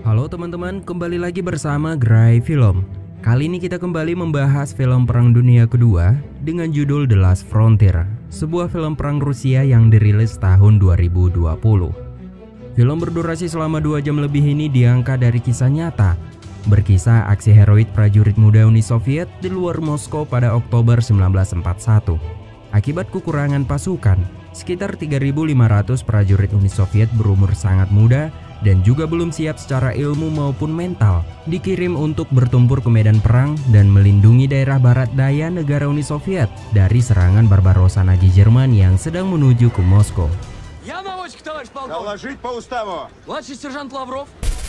Halo teman-teman, kembali lagi bersama Gray Film. Kali ini kita kembali membahas film Perang Dunia Kedua dengan judul The Last Frontier, sebuah film perang Rusia yang dirilis tahun 2020. Film berdurasi selama 2 jam lebih ini diangkat dari kisah nyata, berkisah aksi heroik prajurit muda Uni Soviet di luar Moskow pada Oktober 1941. Akibat kekurangan pasukan, sekitar 3.500 prajurit Uni Soviet berumur sangat muda dan juga belum siap secara ilmu maupun mental dikirim untuk bertempur ke medan perang dan melindungi daerah barat daya negara Uni Soviet dari serangan Barbarossa Nazi Jerman yang sedang menuju ke Moskow.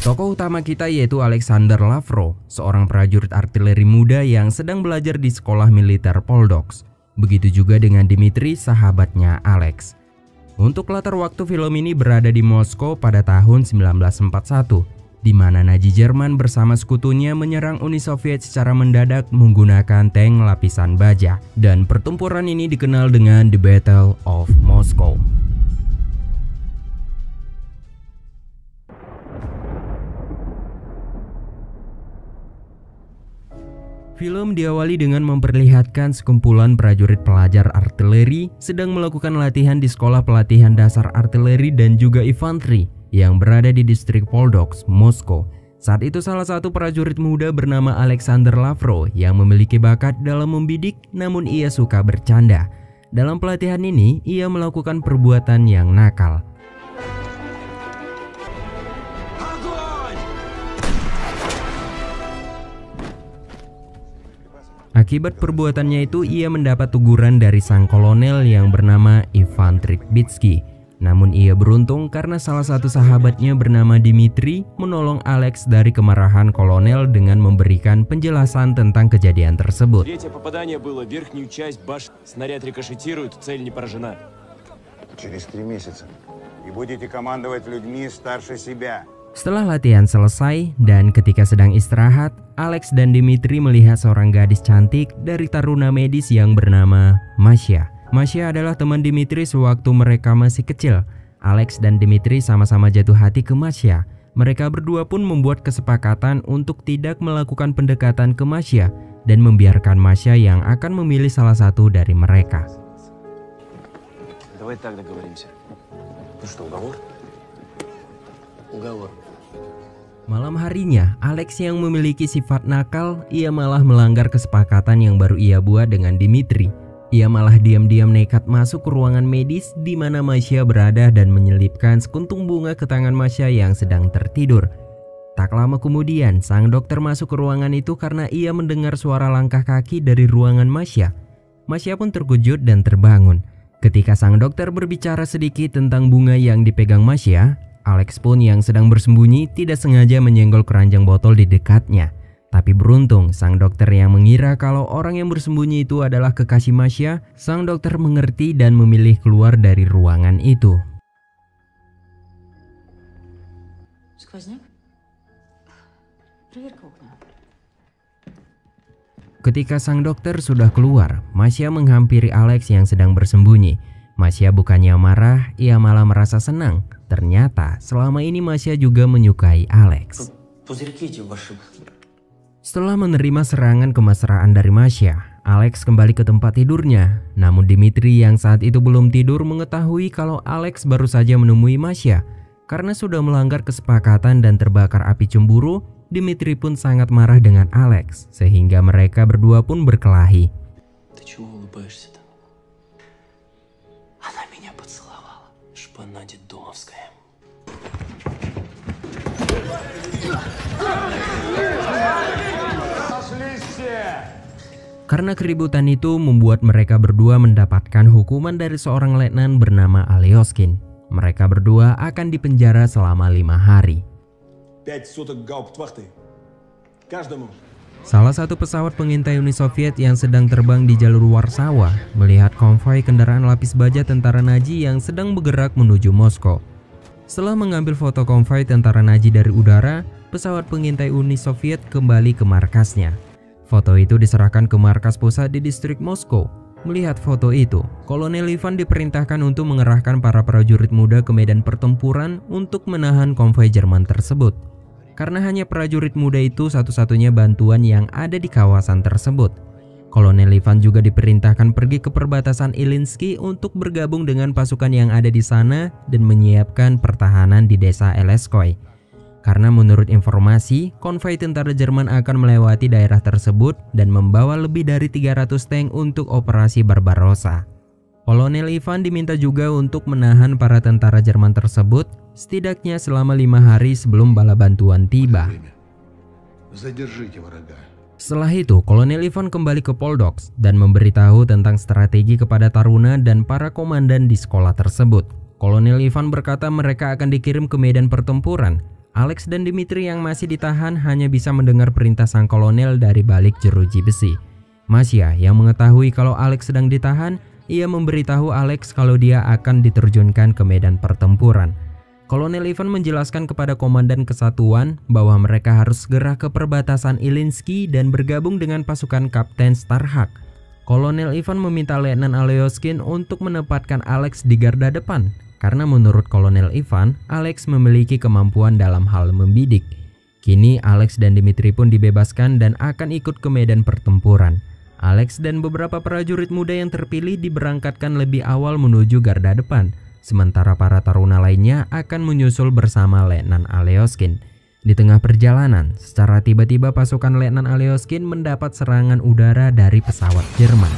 Tokoh utama kita yaitu Alexander Lavrov, seorang prajurit artileri muda yang sedang belajar di sekolah militer Poldoks. Begitu juga dengan Dmitri, sahabatnya Alex. Untuk latar waktu film ini berada di Moskow pada tahun 1941, di mana Nazi Jerman bersama sekutunya menyerang Uni Soviet secara mendadak menggunakan tank lapisan baja, dan pertempuran ini dikenal dengan The Battle of Moscow. Film diawali dengan memperlihatkan sekumpulan prajurit pelajar artileri sedang melakukan latihan di sekolah pelatihan dasar artileri dan juga infanteri yang berada di distrik Poldoks, Moskow. Saat itu salah satu prajurit muda bernama Alexander Lavrov yang memiliki bakat dalam membidik, namun ia suka bercanda. Dalam pelatihan ini, ia melakukan perbuatan yang nakal. Akibat perbuatannya itu, ia mendapat teguran dari sang kolonel yang bernama Ivan Trikbitsky. Namun ia beruntung karena salah satu sahabatnya bernama Dmitri menolong Alex dari kemarahan kolonel dengan memberikan penjelasan tentang kejadian tersebut. Setelah latihan selesai dan ketika sedang istirahat, Alex dan Dmitri melihat seorang gadis cantik dari taruna medis yang bernama Masya. Masya adalah teman Dmitri sewaktu mereka masih kecil. Alex dan Dmitri sama-sama jatuh hati ke Masya. Mereka berdua pun membuat kesepakatan untuk tidak melakukan pendekatan ke Masya dan membiarkan Masya yang akan memilih salah satu dari mereka. Malam harinya, Alex yang memiliki sifat nakal, ia malah melanggar kesepakatan yang baru ia buat dengan Dmitri. Ia malah diam-diam nekat masuk ke ruangan medis di mana Masya berada dan menyelipkan sekuntung bunga ke tangan Masya yang sedang tertidur. Tak lama kemudian, sang dokter masuk ke ruangan itu karena ia mendengar suara langkah kaki dari ruangan Masya. Masya pun terkejut dan terbangun. Ketika sang dokter berbicara sedikit tentang bunga yang dipegang Masya, Alex pun yang sedang bersembunyi tidak sengaja menyenggol keranjang botol di dekatnya. Tapi beruntung, sang dokter yang mengira kalau orang yang bersembunyi itu adalah kekasih Masya, sang dokter mengerti dan memilih keluar dari ruangan itu. Ketika sang dokter sudah keluar, Masya menghampiri Alex yang sedang bersembunyi. Masya bukannya marah, ia malah merasa senang. Ternyata selama ini Masya juga menyukai Alex. Setelah menerima serangan kemesraan dari Masya, Alex kembali ke tempat tidurnya. Namun Dmitri yang saat itu belum tidur mengetahui kalau Alex baru saja menemui Masya. Karena sudah melanggar kesepakatan dan terbakar api cemburu, Dmitri pun sangat marah dengan Alex, sehingga mereka berdua pun berkelahi. Karena keributan itu membuat mereka berdua mendapatkan hukuman dari seorang letnan bernama Alyoskin. Mereka berdua akan dipenjara selama 5 hari. Salah satu pesawat pengintai Uni Soviet yang sedang terbang di jalur Warsawa melihat konvoi kendaraan lapis baja tentara Nazi yang sedang bergerak menuju Moskow. Setelah mengambil foto konvoi tentara Nazi dari udara, pesawat pengintai Uni Soviet kembali ke markasnya. Foto itu diserahkan ke markas pusat di distrik Moskow. Melihat foto itu, Kolonel Ivan diperintahkan untuk mengerahkan para prajurit muda ke medan pertempuran untuk menahan konvoi Jerman tersebut. karena hanya prajurit muda itu satu-satunya bantuan yang ada di kawasan tersebut. Kolonel Ivan juga diperintahkan pergi ke perbatasan Ilyinsky untuk bergabung dengan pasukan yang ada di sana dan menyiapkan pertahanan di desa Eleskoy. Karena menurut informasi, konvoi tentara Jerman akan melewati daerah tersebut dan membawa lebih dari 300 tank untuk operasi Barbarossa. Kolonel Ivan diminta juga untuk menahan para tentara Jerman tersebut setidaknya selama 5 hari sebelum bala bantuan tiba. Setelah itu, Kolonel Ivan kembali ke Poldoks dan memberitahu tentang strategi kepada Taruna dan para komandan di sekolah tersebut. Kolonel Ivan berkata mereka akan dikirim ke medan pertempuran. Alex dan Dimitri yang masih ditahan hanya bisa mendengar perintah sang kolonel dari balik jeruji besi. Masya yang mengetahui kalau Alex sedang ditahan, ia memberitahu Alex kalau dia akan diterjunkan ke medan pertempuran. Kolonel Ivan menjelaskan kepada komandan kesatuan bahwa mereka harus segera ke perbatasan Ilyinsky dan bergabung dengan pasukan Kapten Starhak. Kolonel Ivan meminta Letnan Aleoskin untuk menempatkan Alex di garda depan, karena menurut Kolonel Ivan, Alex memiliki kemampuan dalam hal membidik. Kini Alex dan Dimitri pun dibebaskan dan akan ikut ke medan pertempuran. Alex dan beberapa prajurit muda yang terpilih diberangkatkan lebih awal menuju garda depan. Sementara para taruna lainnya akan menyusul bersama Letnan Aleoskin. Di tengah perjalanan, secara tiba-tiba pasukan Letnan Aleoskin mendapat serangan udara dari pesawat Jerman.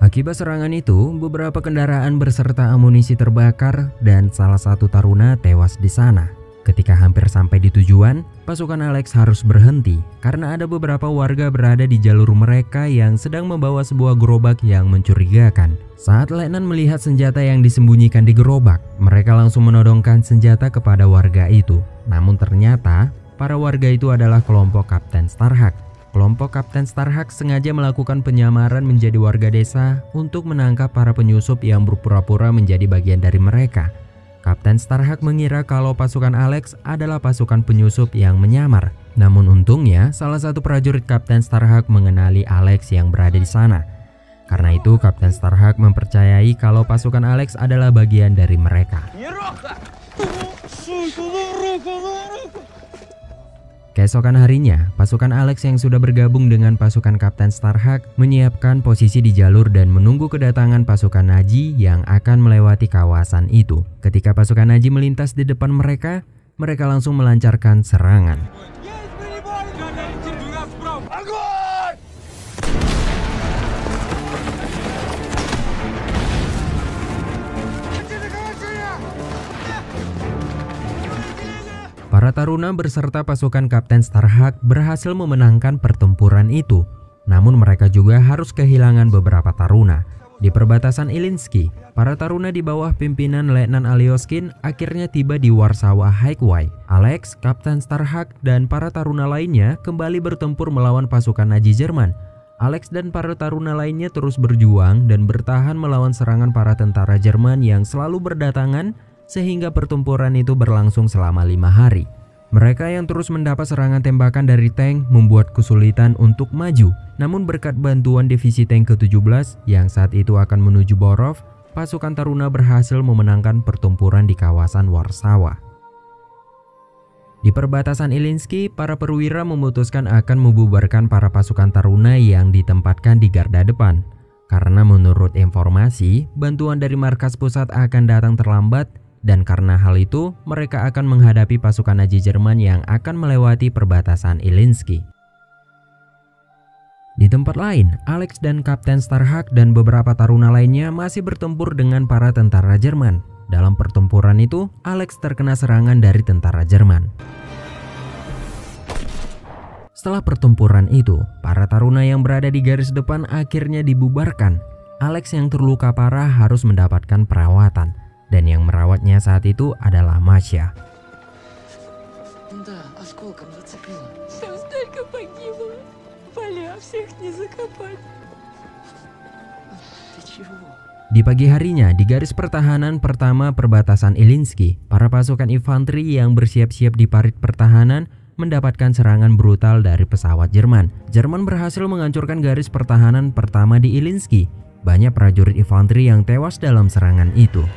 Akibat serangan itu, beberapa kendaraan beserta amunisi terbakar dan salah satu taruna tewas di sana. Ketika hampir sampai di tujuan, pasukan Alex harus berhenti karena ada beberapa warga berada di jalur mereka yang sedang membawa sebuah gerobak yang mencurigakan. Saat Letnan melihat senjata yang disembunyikan di gerobak, mereka langsung menodongkan senjata kepada warga itu. Namun ternyata, para warga itu adalah kelompok Kapten Starhak. Kelompok Kapten Starhak sengaja melakukan penyamaran menjadi warga desa untuk menangkap para penyusup yang berpura-pura menjadi bagian dari mereka. Kapten Starhak mengira kalau pasukan Alex adalah pasukan penyusup yang menyamar. Namun untungnya, salah satu prajurit Kapten Starhak mengenali Alex yang berada di sana. Karena itu, Kapten Starhak mempercayai kalau pasukan Alex adalah bagian dari mereka. Keesokan harinya, pasukan Alex yang sudah bergabung dengan pasukan Kapten Starhak menyiapkan posisi di jalur dan menunggu kedatangan pasukan Nazi yang akan melewati kawasan itu. Ketika pasukan Nazi melintas di depan mereka, mereka langsung melancarkan serangan. Para taruna beserta pasukan Kapten Starhak berhasil memenangkan pertempuran itu. Namun mereka juga harus kehilangan beberapa taruna. Di perbatasan Ilyinsky, para taruna di bawah pimpinan Letnan Aleoskin akhirnya tiba di Warsawa Highway. Alex, Kapten Starhak, dan para taruna lainnya kembali bertempur melawan pasukan Nazi Jerman. Alex dan para taruna lainnya terus berjuang dan bertahan melawan serangan para tentara Jerman yang selalu berdatangan, sehingga pertempuran itu berlangsung selama 5 hari. Mereka yang terus mendapat serangan tembakan dari tank membuat kesulitan untuk maju. Namun berkat bantuan divisi tank ke-17 yang saat itu akan menuju Borov, pasukan taruna berhasil memenangkan pertempuran di kawasan Warsawa. Di perbatasan Ilyinsky, para perwira memutuskan akan membubarkan para pasukan taruna yang ditempatkan di garda depan. Karena menurut informasi, bantuan dari markas pusat akan datang terlambat. Dan karena hal itu, mereka akan menghadapi pasukan Nazi Jerman yang akan melewati perbatasan Ilyinsky. Di tempat lain, Alex dan Kapten Starhak dan beberapa taruna lainnya masih bertempur dengan para tentara Jerman. Dalam pertempuran itu, Alex terkena serangan dari tentara Jerman. Setelah pertempuran itu, para taruna yang berada di garis depan akhirnya dibubarkan. Alex yang terluka parah harus mendapatkan perawatan. Dan yang merawatnya saat itu adalah Masya. Di pagi harinya, di garis pertahanan pertama perbatasan Ilyinsky, para pasukan infanteri yang bersiap-siap di parit pertahanan mendapatkan serangan brutal dari pesawat Jerman. Jerman berhasil menghancurkan garis pertahanan pertama di Ilyinsky. Banyak prajurit infanteri yang tewas dalam serangan itu.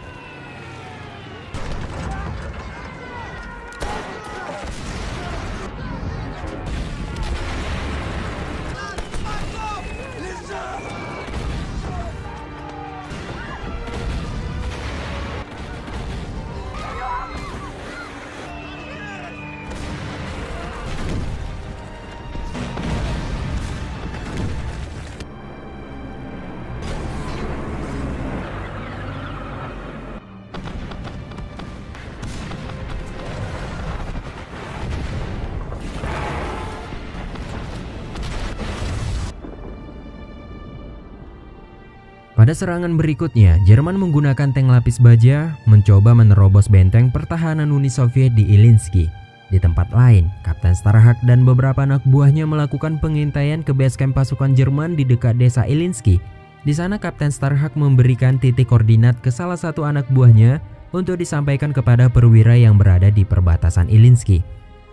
Pada serangan berikutnya, Jerman menggunakan tank lapis baja mencoba menerobos benteng pertahanan Uni Soviet di Ilyinsky. Di tempat lain, Kapten Starhawk dan beberapa anak buahnya melakukan pengintaian ke base camp pasukan Jerman di dekat desa Ilyinsky. Di sana Kapten Starhawk memberikan titik koordinat ke salah satu anak buahnya untuk disampaikan kepada perwira yang berada di perbatasan Ilyinsky.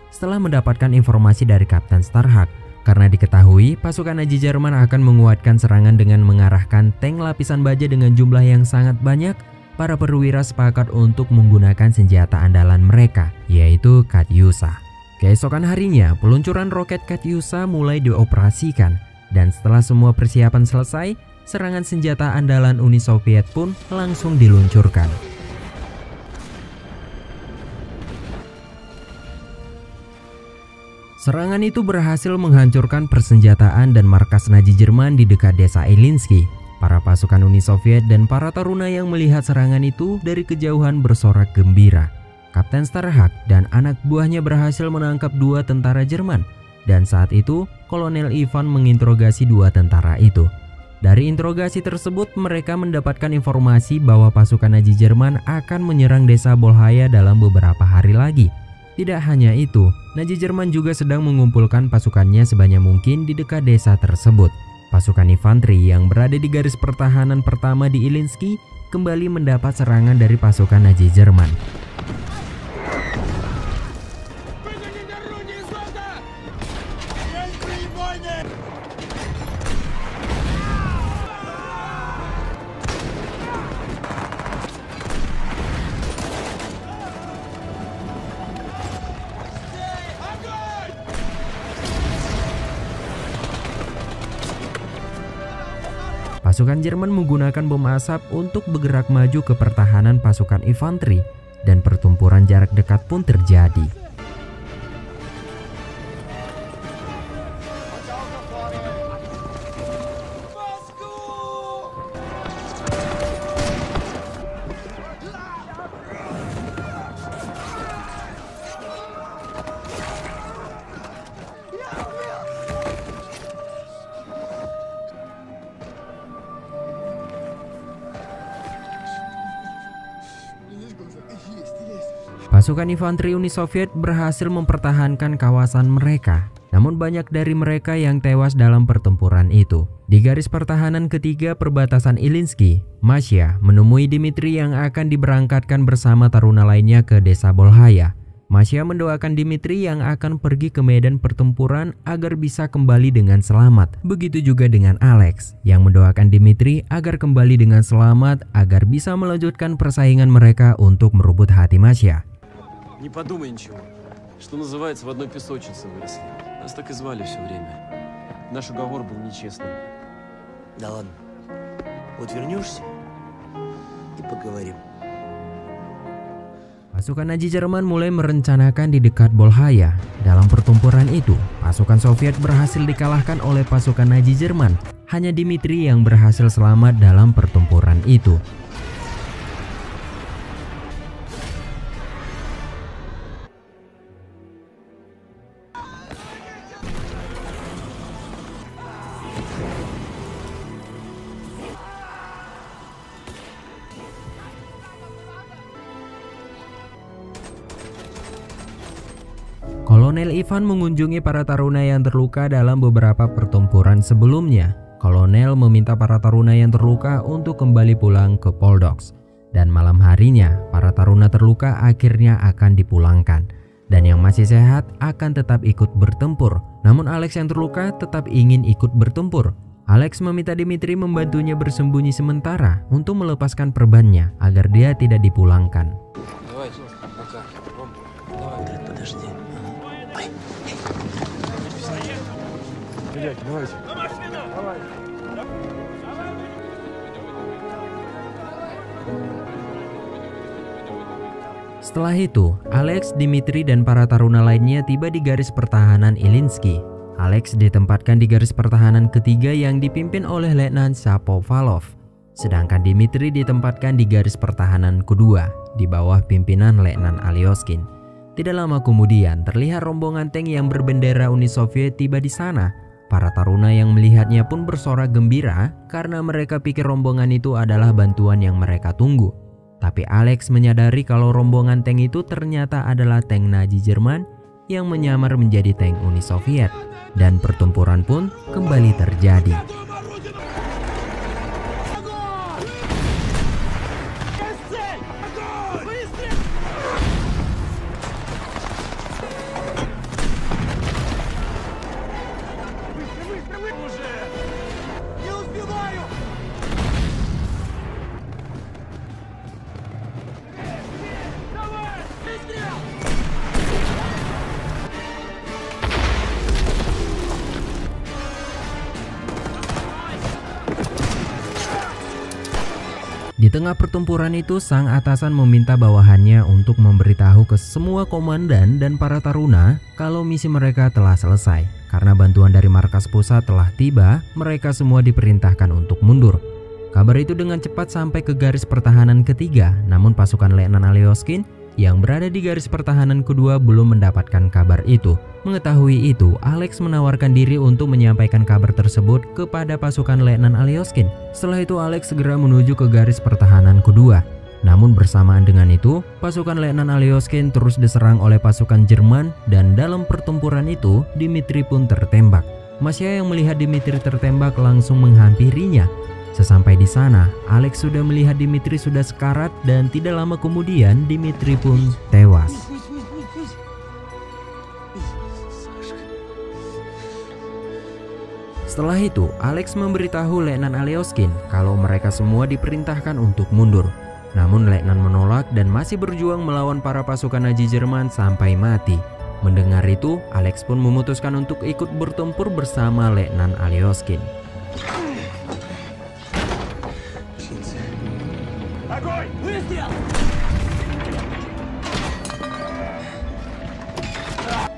Setelah mendapatkan informasi dari Kapten Starhawk, karena diketahui pasukan Nazi Jerman akan menguatkan serangan dengan mengarahkan tank lapisan baja dengan jumlah yang sangat banyak, para perwira sepakat untuk menggunakan senjata andalan mereka, yaitu Katyusha. Keesokan harinya, peluncuran roket Katyusha mulai dioperasikan, dan setelah semua persiapan selesai, serangan senjata andalan Uni Soviet pun langsung diluncurkan. Serangan itu berhasil menghancurkan persenjataan dan markas Nazi Jerman di dekat desa Ilyinsky. Para pasukan Uni Soviet dan para taruna yang melihat serangan itu dari kejauhan bersorak gembira. Kapten Starhawk dan anak buahnya berhasil menangkap 2 tentara Jerman, dan saat itu Kolonel Ivan menginterogasi 2 tentara itu. Dari interogasi tersebut, mereka mendapatkan informasi bahwa pasukan Nazi Jerman akan menyerang desa Bolhaya dalam beberapa hari lagi. Tidak hanya itu, Nazi Jerman juga sedang mengumpulkan pasukannya sebanyak mungkin di dekat desa tersebut. Pasukan infanteri yang berada di garis pertahanan pertama di Ilyinsky kembali mendapat serangan dari pasukan Nazi Jerman. Pasukan Jerman menggunakan bom asap untuk bergerak maju ke pertahanan pasukan infanteri, dan pertempuran jarak dekat pun terjadi. Pasukan infanteri Uni Soviet berhasil mempertahankan kawasan mereka, namun banyak dari mereka yang tewas dalam pertempuran itu. Di garis pertahanan ketiga perbatasan Ilyinsky, Masya menemui Dmitri yang akan diberangkatkan bersama taruna lainnya ke desa Bolhaya. Masya mendoakan Dmitri yang akan pergi ke medan pertempuran agar bisa kembali dengan selamat. Begitu juga dengan Alex yang mendoakan Dmitri agar kembali dengan selamat agar bisa melanjutkan persaingan mereka untuk merebut hati Masya. Не подумай ничего, что называется, в одной песочнице выросли. Нас так и звали все время. Наш уговор был нечестным. Да ладно. Вот вернешься и поговорим. Pasukan Nazi Jerman mulai merencanakan di dekat Bolhaya. Dalam pertempuran itu, pasukan Soviet berhasil dikalahkan oleh pasukan Nazi Jerman. Hanya Dmitri yang berhasil selamat dalam pertempuran itu. Kolonel Ivan mengunjungi para taruna yang terluka dalam beberapa pertempuran sebelumnya. Kolonel meminta para taruna yang terluka untuk kembali pulang ke Poldoks. Dan malam harinya, para taruna terluka akhirnya akan dipulangkan. Dan yang masih sehat akan tetap ikut bertempur. Namun Alex yang terluka tetap ingin ikut bertempur. Alex meminta Dimitri membantunya bersembunyi sementara untuk melepaskan perbannya agar dia tidak dipulangkan. Подожди. Ай. Setelah itu, Alex, Dimitri, dan para taruna lainnya tiba di garis pertahanan Ilyinsky. Alex ditempatkan di garis pertahanan ketiga yang dipimpin oleh Letnan Shapovalov. Sedangkan Dimitri ditempatkan di garis pertahanan kedua, di bawah pimpinan Letnan Alyoskin. Tidak lama kemudian, terlihat rombongan tank yang berbendera Uni Soviet tiba di sana. Para taruna yang melihatnya pun bersorak gembira karena mereka pikir rombongan itu adalah bantuan yang mereka tunggu. Tapi Alex menyadari kalau rombongan tank itu ternyata adalah tank Nazi Jerman yang menyamar menjadi tank Uni Soviet. Dan pertempuran pun kembali terjadi. Di tengah pertempuran itu, sang atasan meminta bawahannya untuk memberitahu ke semua komandan dan para taruna kalau misi mereka telah selesai. Karena bantuan dari markas pusat telah tiba, mereka semua diperintahkan untuk mundur. Kabar itu dengan cepat sampai ke garis pertahanan ketiga, namun pasukan Letnan Alyoskin yang berada di garis pertahanan kedua belum mendapatkan kabar itu. Mengetahui itu, Alex menawarkan diri untuk menyampaikan kabar tersebut kepada pasukan Letnan Alyoskin. Setelah itu Alex segera menuju ke garis pertahanan kedua. Namun bersamaan dengan itu, pasukan Letnan Alyoskin terus diserang oleh pasukan Jerman dan dalam pertempuran itu Dimitri pun tertembak. Masya yang melihat Dimitri tertembak langsung menghampirinya. Sesampai di sana, Alex sudah melihat Dimitri sudah sekarat dan tidak lama kemudian Dimitri pun tewas. Setelah itu, Alex memberitahu Letnan Alyoskin kalau mereka semua diperintahkan untuk mundur. Namun Letnan menolak dan masih berjuang melawan para pasukan Nazi Jerman sampai mati. Mendengar itu, Alex pun memutuskan untuk ikut bertempur bersama Letnan Alyoskin.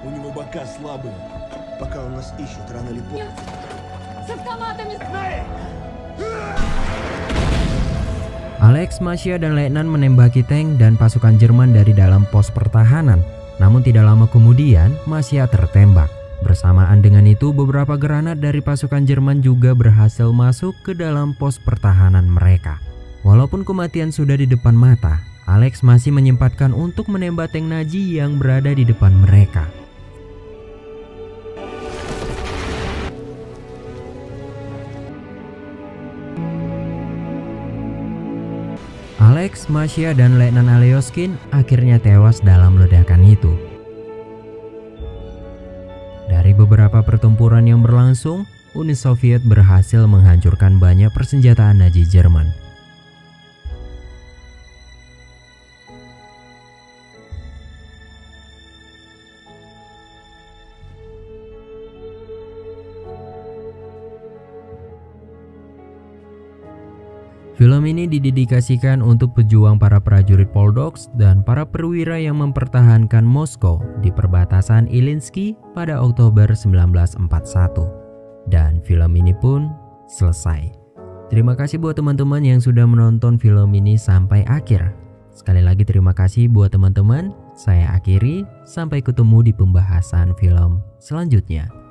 У него бока слабые. Пока он нас ищет, рано или поздно. Alex, Masya, dan Letnan menembaki tank dan pasukan Jerman dari dalam pos pertahanan. Namun tidak lama kemudian, Masya tertembak. Bersamaan dengan itu, beberapa granat dari pasukan Jerman juga berhasil masuk ke dalam pos pertahanan mereka. Walaupun kematian sudah di depan mata, Alex masih menyempatkan untuk menembak tank Nazi yang berada di depan mereka. Alex, Masya, dan Letnan Alyoskin akhirnya tewas dalam ledakan itu. Dari beberapa pertempuran yang berlangsung, Uni Soviet berhasil menghancurkan banyak persenjataan Nazi Jerman. Film ini didedikasikan untuk pejuang para prajurit Poldoks dan para perwira yang mempertahankan Moskow di perbatasan Ilyinsky pada Oktober 1941. Dan film ini pun selesai. Terima kasih buat teman-teman yang sudah menonton film ini sampai akhir. Sekali lagi terima kasih buat teman-teman. Saya akhiri, sampai ketemu di pembahasan film selanjutnya.